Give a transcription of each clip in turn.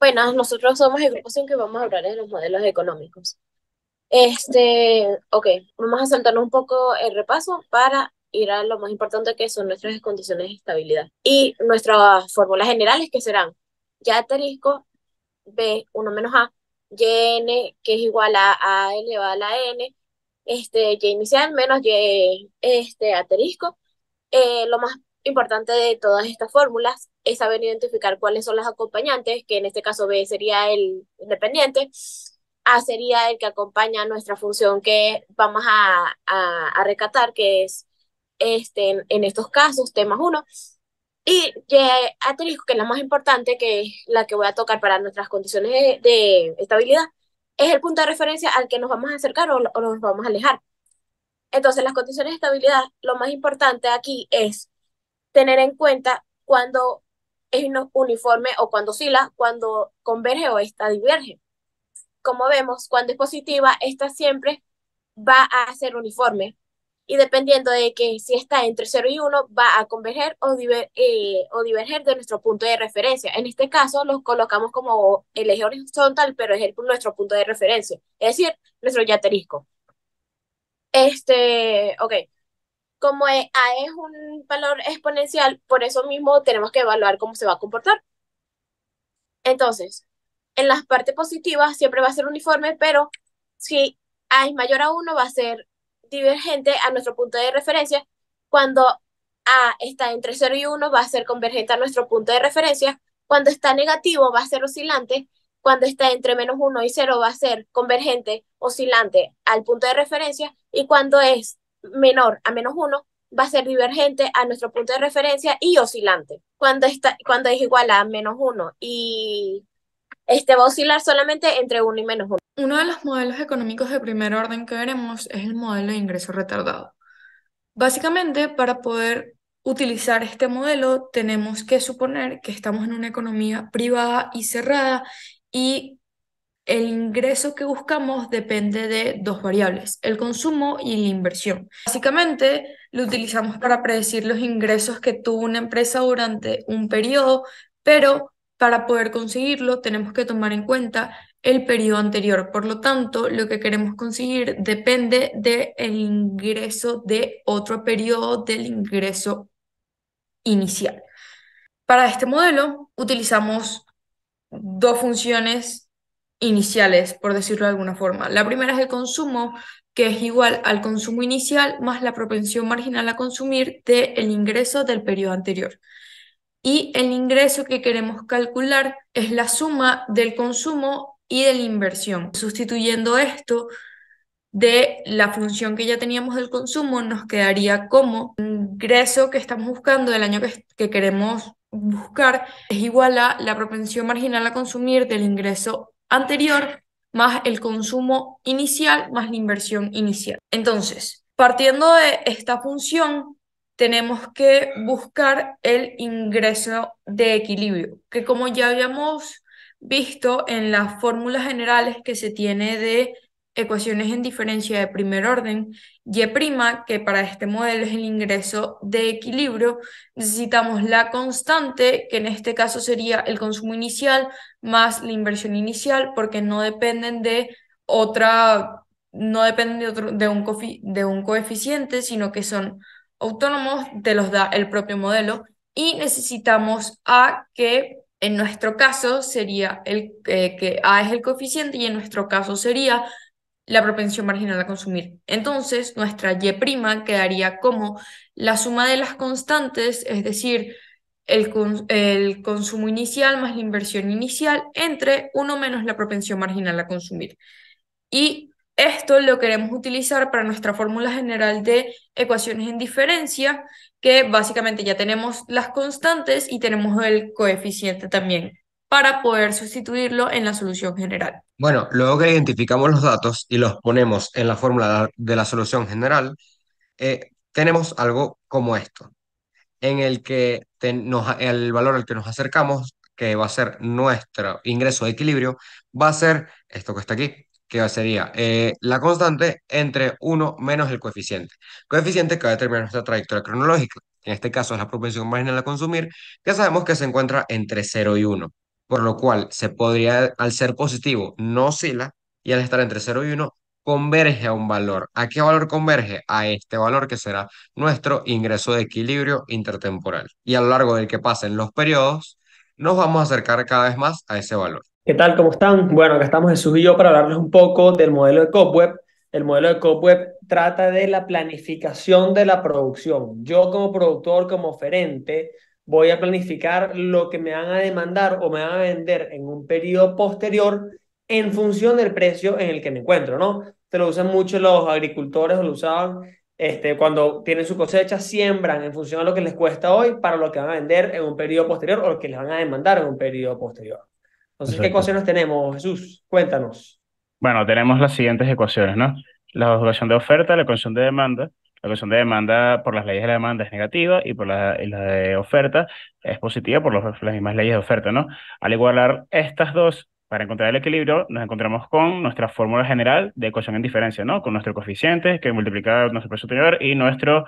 Bueno, nosotros somos el grupo 5 y vamos a hablar de los modelos económicos. Ok, vamos a saltarnos un poco el repaso para ir a lo más importante que son nuestras condiciones de estabilidad. Y nuestras fórmulas generales que serán y asterisco B, 1 menos A, yn, que es igual a elevado a la n, y inicial menos y asterisco. Lo más importante de todas estas fórmulas es saber identificar cuáles son las acompañantes, que en este caso B sería el independiente, A sería el que acompaña nuestra función que vamos a recatar, que es en estos casos, T más 1, y Y asterisco, que es la más importante, que es la que voy a tocar para nuestras condiciones de estabilidad, es el punto de referencia al que nos vamos a acercar o nos vamos a alejar. Entonces, las condiciones de estabilidad, lo más importante aquí es tener en cuenta cuando es uniforme o cuando oscila, cuando converge o esta diverge. Como vemos, cuando es positiva, esta siempre va a ser uniforme. Y dependiendo de que si está entre 0 y 1 va a converger o diverger de nuestro punto de referencia. En este caso, los colocamos como el eje horizontal, pero es nuestro punto de referencia, es decir, nuestro yaterisco. Ok. Como A es un valor exponencial, por eso mismo tenemos que evaluar cómo se va a comportar. Entonces, en las partes positivas siempre va a ser uniforme, pero si A es mayor a 1 va a ser divergente a nuestro punto de referencia. Cuando A está entre 0 y 1 va a ser convergente a nuestro punto de referencia. Cuando está negativo va a ser oscilante. Cuando está entre -1 y 0 va a ser convergente, oscilante al punto de referencia. Y cuando es menor a -1 va a ser divergente a nuestro punto de referencia y oscilante. Cuando es igual a -1 y va a oscilar solamente entre 1 y -1. Uno de los modelos económicos de primer orden que veremos es el modelo de ingreso retardado. Básicamente, para poder utilizar este modelo, tenemos que suponer que estamos en una economía privada y cerrada y el ingreso que buscamos depende de dos variables, el consumo y la inversión. Básicamente, lo utilizamos para predecir los ingresos que tuvo una empresa durante un periodo, pero para poder conseguirlo tenemos que tomar en cuenta el periodo anterior. Por lo tanto, lo que queremos conseguir depende del ingreso de otro periodo del ingreso inicial. Para este modelo, utilizamos dos funciones iniciales, por decirlo de alguna forma. La primera es el consumo, que es igual al consumo inicial más la propensión marginal a consumir del ingreso del periodo anterior. Y el ingreso que queremos calcular es la suma del consumo y de la inversión. Sustituyendo esto de la función que ya teníamos del consumo, nos quedaría como ingreso que estamos buscando del año que queremos buscar es igual a la propensión marginal a consumir del ingreso anterior más el consumo inicial más la inversión inicial. Entonces, partiendo de esta función, tenemos que buscar el ingreso de equilibrio, que como ya habíamos visto en las fórmulas generales que se tiene de ecuaciones en diferencia de primer orden, y', que para este modelo es el ingreso de equilibrio, necesitamos la constante, que en este caso sería el consumo inicial más la inversión inicial, porque no dependen de otra, no dependen de un coeficiente, sino que son autónomos, te los da el propio modelo, y necesitamos A, que en nuestro caso sería que A es el coeficiente y en nuestro caso sería la propensión marginal a consumir. Entonces, nuestra Y' quedaría como la suma de las constantes, es decir, el consumo inicial más la inversión inicial entre uno menos la propensión marginal a consumir. Y esto lo queremos utilizar para nuestra fórmula general de ecuaciones en diferencia, que básicamente ya tenemos las constantes y tenemos el coeficiente también, para poder sustituirlo en la solución general. Bueno, luego que identificamos los datos y los ponemos en la fórmula de la solución general, tenemos algo como esto, en el que el valor al que nos acercamos, que va a ser nuestro ingreso de equilibrio, va a ser esto que está aquí, que sería la constante entre uno menos el coeficiente. Coeficiente que va a determinar nuestra trayectoria cronológica. En este caso es la propensión marginal a consumir, que sabemos que se encuentra entre 0 y 1. por lo cual se podría, al ser positivo, no oscila y al estar entre 0 y 1 converge a un valor. ¿A qué valor converge? A este valor que será nuestro ingreso de equilibrio intertemporal. Y a lo largo del que pasen los periodos, nos vamos a acercar cada vez más a ese valor. ¿Qué tal? ¿Cómo están? Bueno, acá estamos Jesús y yo para hablarles un poco del modelo de Cobweb. El modelo de Cobweb trata de la planificación de la producción. Yo como productor, como oferente, voy a planificar lo que me van a demandar o me van a vender en un periodo posterior en función del precio en el que me encuentro, ¿no? Se lo usan mucho los agricultores o lo usaban cuando tienen su cosecha, siembran en función a lo que les cuesta hoy para lo que van a vender en un periodo posterior o lo que les van a demandar en un periodo posterior. Entonces, ¿qué Exacto. ecuaciones tenemos, Jesús? Cuéntanos. Bueno, tenemos las siguientes ecuaciones, ¿no? La ecuación de oferta, la ecuación de demanda. La ecuación de demanda por las leyes de la demanda es negativa y la de oferta es positiva por las mismas leyes de oferta, ¿no? Al igualar estas dos, para encontrar el equilibrio, nos encontramos con nuestra fórmula general de ecuación en diferencia, ¿no? Con nuestro coeficiente que multiplica nuestro precio superior y nuestro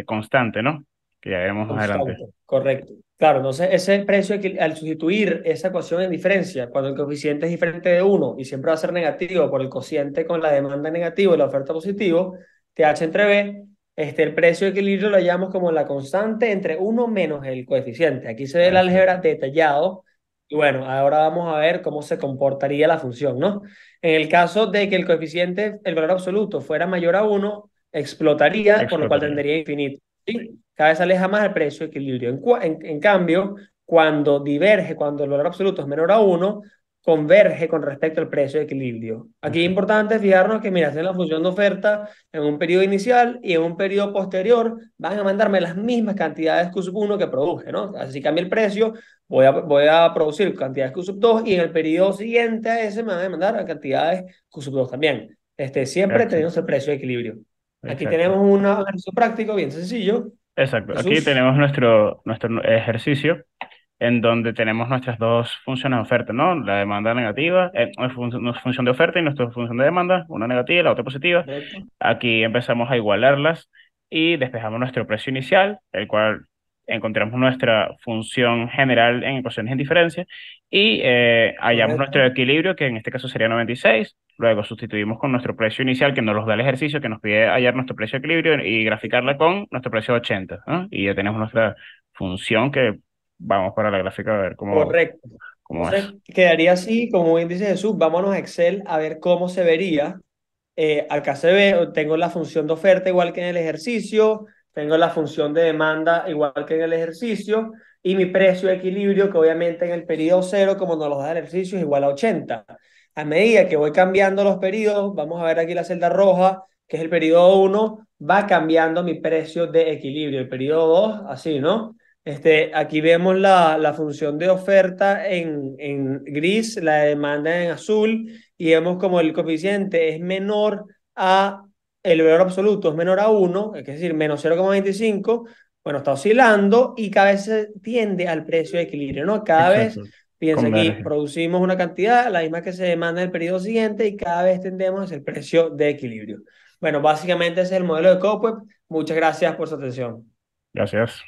constante, ¿no? Que ya veremos más adelante. Constante, correcto. Claro, entonces ese precio, al sustituir esa ecuación en diferencia, cuando el coeficiente es diferente de uno y siempre va a ser negativo por el cociente con la demanda negativo y la oferta positivo, TH entre B, el precio de equilibrio lo llamamos como la constante entre uno menos el coeficiente. Aquí se ve el álgebra Exacto. detallado y bueno, ahora vamos a ver cómo se comportaría la función, ¿no? En el caso de que el coeficiente, el valor absoluto, fuera mayor a uno, explotaría, por lo cual Explotaría. tendría infinito. ¿Sí? Cada vez se aleja más el precio de equilibrio. En cambio, cuando diverge, cuando el valor absoluto es menor a uno, converge con respecto al precio de equilibrio. Aquí es Exacto. importante fijarnos que, mira, hacen la función de oferta en un periodo inicial y en un periodo posterior van a mandarme las mismas cantidades Q sub 1 que produje, ¿no? Así si cambia el precio, voy a producir cantidades Q sub 2 y en el periodo siguiente a ese me van a mandar cantidades Q sub 2 también. Siempre Exacto. tenemos el precio de equilibrio. Aquí Exacto. tenemos un ejercicio práctico bien sencillo. Exacto. Aquí Jesús. tenemos nuestro ejercicio en donde tenemos nuestras dos funciones de oferta, ¿no? La demanda negativa, nuestra función de oferta y nuestra función de demanda, una negativa y la otra positiva. Correcto. Aquí empezamos a igualarlas y despejamos nuestro precio inicial, el cual encontramos nuestra función general en ecuaciones en diferencia y hallamos nuestro Correcto. equilibrio, que en este caso sería 96. Luego sustituimos con nuestro precio inicial, que nos los da el ejercicio, que nos pide hallar nuestro precio de equilibrio y graficarla con nuestro precio 80, ¿no? Y ya tenemos nuestra función que vamos para la gráfica a ver Correcto. cómo es. Entonces, quedaría así, como bien dice Jesús, vámonos a Excel a ver cómo se vería. Acá se ve, tengo la función de oferta igual que en el ejercicio, tengo la función de demanda igual que en el ejercicio, y mi precio de equilibrio, que obviamente en el periodo cero, como nos lo da el ejercicio, es igual a 80. A medida que voy cambiando los periodos, vamos a ver aquí la celda roja, que es el periodo uno, va cambiando mi precio de equilibrio. El periodo 2 así, ¿no? Aquí vemos la función de oferta en gris, la de demanda en azul, y vemos como el coeficiente es menor a, el valor absoluto es menor a uno, es decir, menos 0,25, bueno, está oscilando y cada vez se tiende al precio de equilibrio, ¿no? Cada vez, Exacto. fíjense aquí, Converge. producimos una cantidad, la misma que se demanda en el periodo siguiente y cada vez tendemos hacia el precio de equilibrio. Bueno, básicamente ese es el modelo de Copweb. Muchas gracias por su atención. Gracias.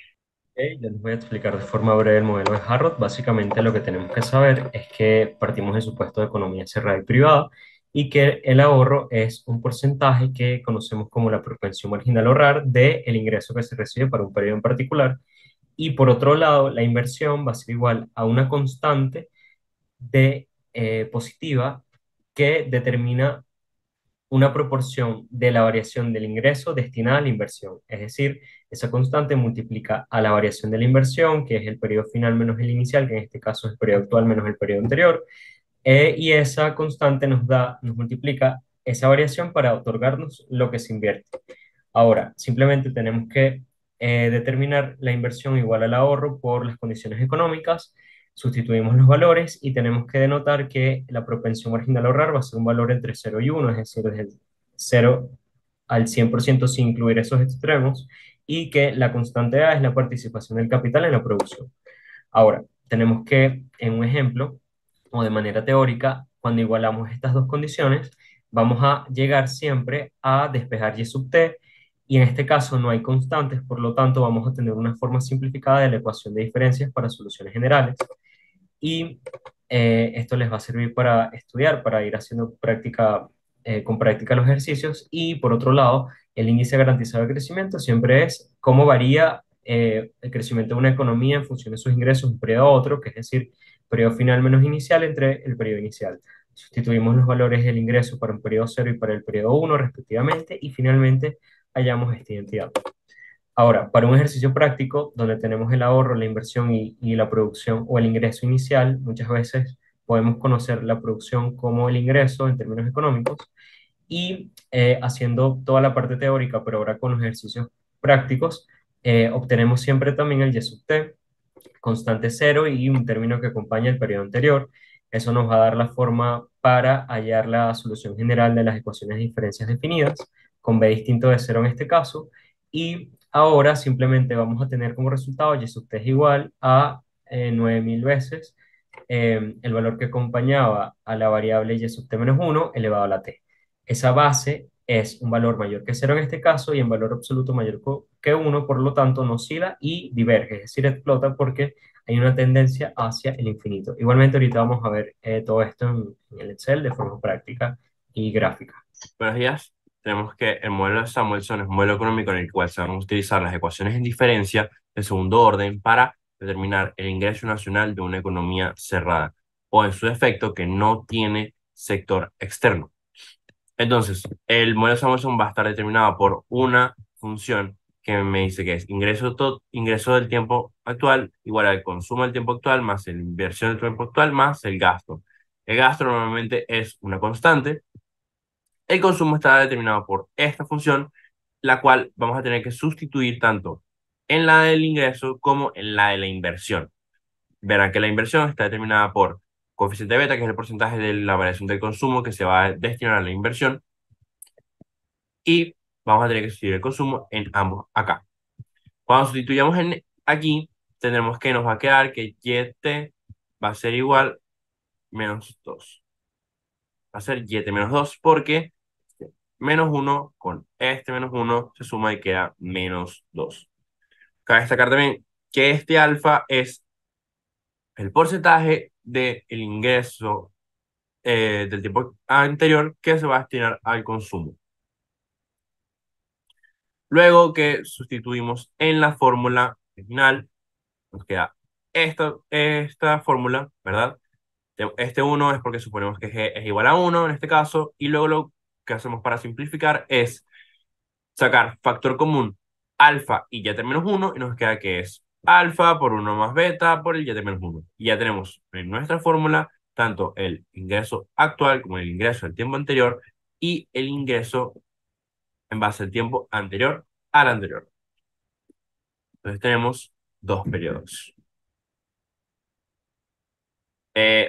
Ok, ya les voy a explicar de forma breve el modelo de Harrod. Básicamente lo que tenemos que saber es que partimos del supuesto de economía cerrada y privada y que el ahorro es un porcentaje que conocemos como la propensión marginal a ahorrar del ingreso que se recibe para un periodo en particular. Y por otro lado, la inversión va a ser igual a una constante de positiva que determina una proporción de la variación del ingreso destinada a la inversión. Es decir, esa constante multiplica a la variación de la inversión, que es el periodo final menos el inicial, que en este caso es el periodo actual menos el periodo anterior, y esa constante nos multiplica esa variación para otorgarnos lo que se invierte. Ahora, simplemente tenemos que determinar la inversión igual al ahorro por las condiciones económicas, sustituimos los valores y tenemos que denotar que la propensión marginal a ahorrar va a ser un valor entre 0 y 1, es decir, desde el 0 al 100% sin incluir esos extremos, y que la constante A es la participación del capital en la producción. Ahora, tenemos que, en un ejemplo, o de manera teórica, cuando igualamos estas dos condiciones, vamos a llegar siempre a despejar y sub t, y en este caso no hay constantes, por lo tanto vamos a tener una forma simplificada de la ecuación de diferencias para soluciones generales. y esto les va a servir para estudiar, para ir haciendo práctica, con práctica los ejercicios. Y por otro lado, el índice garantizado de crecimiento siempre es cómo varía el crecimiento de una economía en función de sus ingresos de un periodo a otro, que es decir, periodo final menos inicial entre el periodo inicial. Sustituimos los valores del ingreso para un periodo 0 y para el periodo 1 respectivamente, y finalmente hallamos esta identidad. Ahora, para un ejercicio práctico donde tenemos el ahorro, la inversión y la producción o el ingreso inicial, muchas veces podemos conocer la producción como el ingreso en términos económicos, y haciendo toda la parte teórica, pero ahora con los ejercicios prácticos, obtenemos siempre también el y sub t, constante cero y un término que acompaña el periodo anterior. Eso nos va a dar la forma para hallar la solución general de las ecuaciones de diferencias definidas, con b distinto de cero en este caso, y ahora simplemente vamos a tener como resultado y sub t es igual a 9000 veces el valor que acompañaba a la variable y sub t menos 1 elevado a la t. Esa base es un valor mayor que cero en este caso y en valor absoluto mayor que 1, por lo tanto no oscila y diverge, es decir, explota porque hay una tendencia hacia el infinito. Igualmente ahorita vamos a ver todo esto en el Excel de forma práctica y gráfica. Buenos días. Tenemos que el modelo de Samuelson es un modelo económico en el cual se van a utilizar las ecuaciones en diferencia de segundo orden para determinar el ingreso nacional de una economía cerrada o en su defecto que no tiene sector externo. Entonces, el modelo de Samuelson va a estar determinado por una función que me dice que es ingreso del tiempo actual igual al consumo del tiempo actual más la inversión del tiempo actual más el gasto. El gasto normalmente es una constante. El consumo está determinado por esta función, la cual vamos a tener que sustituir tanto en la del ingreso como en la de la inversión. Verán que la inversión está determinada por coeficiente beta, que es el porcentaje de la variación del consumo que se va a destinar a la inversión, y vamos a tener que sustituir el consumo en ambos acá. Cuando sustituyamos en aquí, tendremos que nos va a quedar que YT va a ser igual menos 2. Va a ser YT menos 2 porque menos 1 con este menos 1 se suma y queda menos 2. Cabe destacar también que este alfa es el porcentaje del ingreso del tiempo anterior que se va a destinar al consumo. Luego que sustituimos en la fórmula final, nos queda esta fórmula, ¿verdad? Este 1 es porque suponemos que G es igual a 1 en este caso, y luego lo que hacemos para simplificar es sacar factor común alfa y YT menos 1 y nos queda que es alfa por 1 más beta por el YT menos 1. Y ya tenemos en nuestra fórmula tanto el ingreso actual como el ingreso del tiempo anterior y el ingreso en base al tiempo anterior al anterior. Entonces tenemos dos periodos.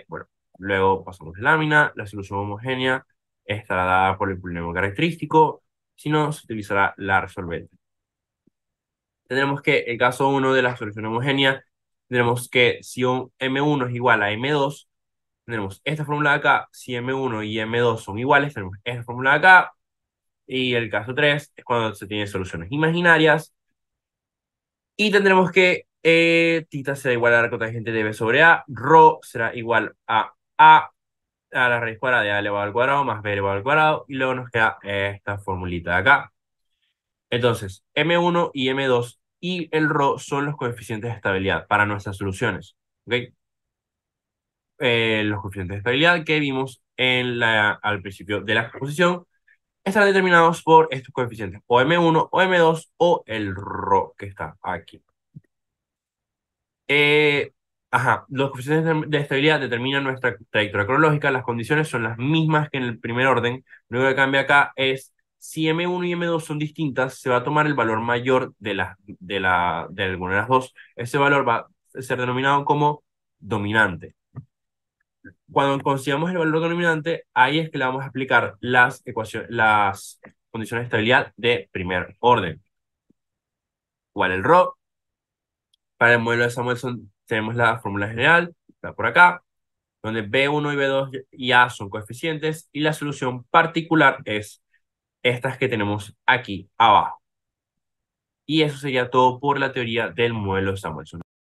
Bueno, luego pasamos de lámina. La solución homogénea estará dada por el polinomio característico. Si no, se utilizará la resolvente. Tendremos que, el caso 1 de la solución homogénea, tendremos que si un M1 es igual a M2, tenemos esta fórmula de acá. Si M1 y M2 son iguales, tenemos esta fórmula de acá. Y el caso 3 es cuando se tienen soluciones imaginarias. Y tendremos que tita será igual a la cotangente de B sobre A. Rho será igual a la raíz cuadrada de A elevado al cuadrado más B elevado al cuadrado. Y luego nos queda esta formulita de acá. Entonces, M1 y M2 y el Rho son los coeficientes de estabilidad para nuestras soluciones. ¿Ok? Los coeficientes de estabilidad que vimos al principio de la exposición están determinados por estos coeficientes, o M1 o M2 o el Rho que está aquí. Los coeficientes de estabilidad determinan nuestra trayectoria cronológica. Las condiciones son las mismas que en el primer orden. Lo único que cambia acá es si M1 y M2 son distintas, se va a tomar el valor mayor de alguna de las dos. Ese valor va a ser denominado como dominante. Cuando consigamos el valor dominante, ahí es que le vamos a aplicar las condiciones de estabilidad de primer orden. Igual el Rho. Para el modelo de Samuelson tenemos la fórmula general, está por acá, donde B1 y B2 y A son coeficientes, y la solución particular es estas que tenemos aquí abajo. Y eso sería todo por la teoría del modelo de Samuelson.